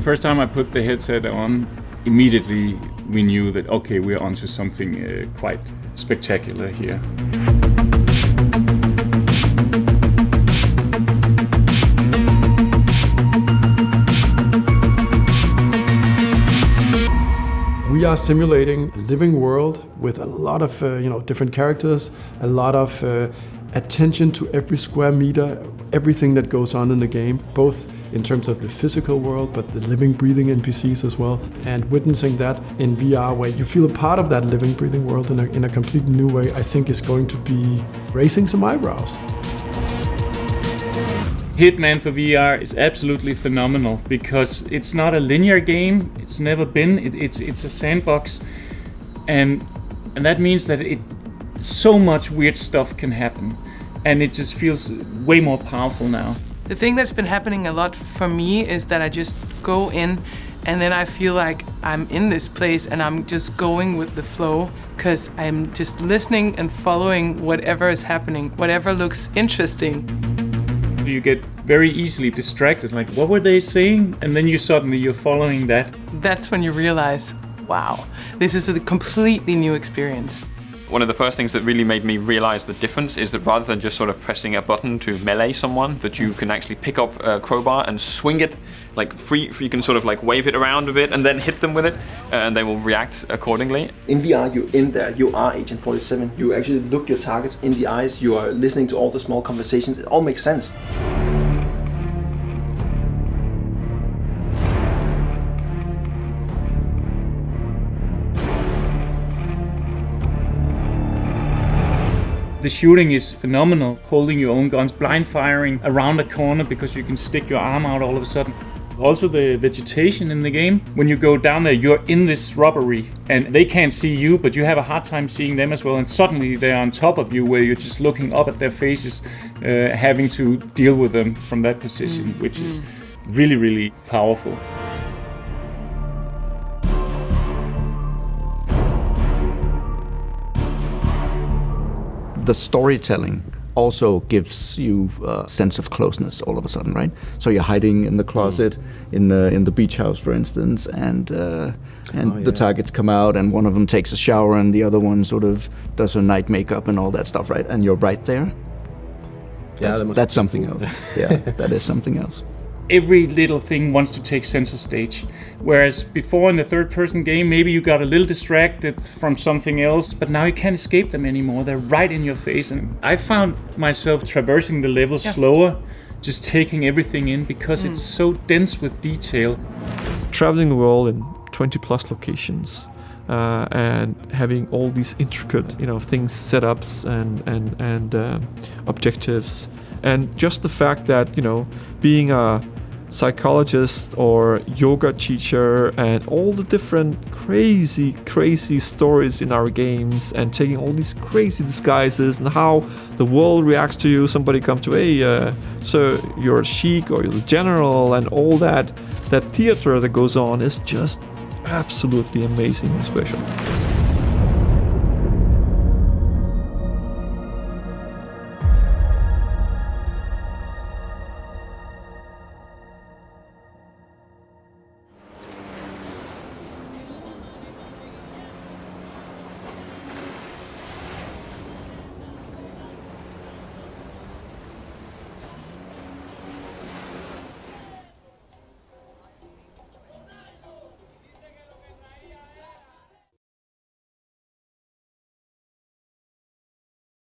first time I put the headset on, immediately we knew that, okay, we're onto something quite spectacular here. We are simulating a living world with a lot of different characters, a lot of attention to every square meter, everything that goes on in the game, both in terms of the physical world, but the living, breathing NPCs as well. And witnessing that in VR, where you feel a part of that living, breathing world in a completely new way, I think is going to be raising some eyebrows. Hitman for VR is absolutely phenomenal because it's not a linear game. It's never been. It's a sandbox, and that means that so much weird stuff can happen, and it just feels way more powerful now. The thing that's been happening a lot for me is that I just go in and then I feel like I'm in this place and I'm just going with the flow because I'm just listening and following whatever is happening, whatever looks interesting. You get very easily distracted, like what were they saying? And then you're following that. That's when you realize, wow, this is a completely new experience. One of the first things that really made me realize the difference is that rather than just sort of pressing a button to melee someone, that you can actually pick up a crowbar and swing it like free. You can sort of like wave it around a bit and then hit them with it, and they will react accordingly. In VR, you're in there, you are Agent 47. You actually look your targets in the eyes, you are listening to all the small conversations. It all makes sense. The shooting is phenomenal, holding your own guns, blind firing around a corner because you can stick your arm out all of a sudden. Also the vegetation in the game, when you go down there, you're in this rubbery and they can't see you, but you have a hard time seeing them as well, and suddenly they're on top of you where you're just looking up at their faces, having to deal with them from that position, which is really, really powerful. The storytelling also gives you a sense of closeness all of a sudden, right? So you're hiding in the closet in the beach house, for instance, and the targets come out, and one of them takes a shower, and the other one sort of does her night makeup and all that stuff, right? And you're right there. That's something else. Yeah, that is something else. Every little thing wants to take center stage. Whereas before in the third-person game, maybe you got a little distracted from something else, but now you can't escape them anymore. They're right in your face. And I found myself traversing the levels slower, just taking everything in because it's so dense with detail. Traveling the world in 20 plus locations and having all these intricate, things, setups and objectives. And just the fact that, being a psychologist or yoga teacher and all the different crazy stories in our games and taking all these crazy disguises and how the world reacts to you. Somebody comes to, hey, so you're a sheik or you're the general, and all that theater that goes on is just absolutely amazing and special.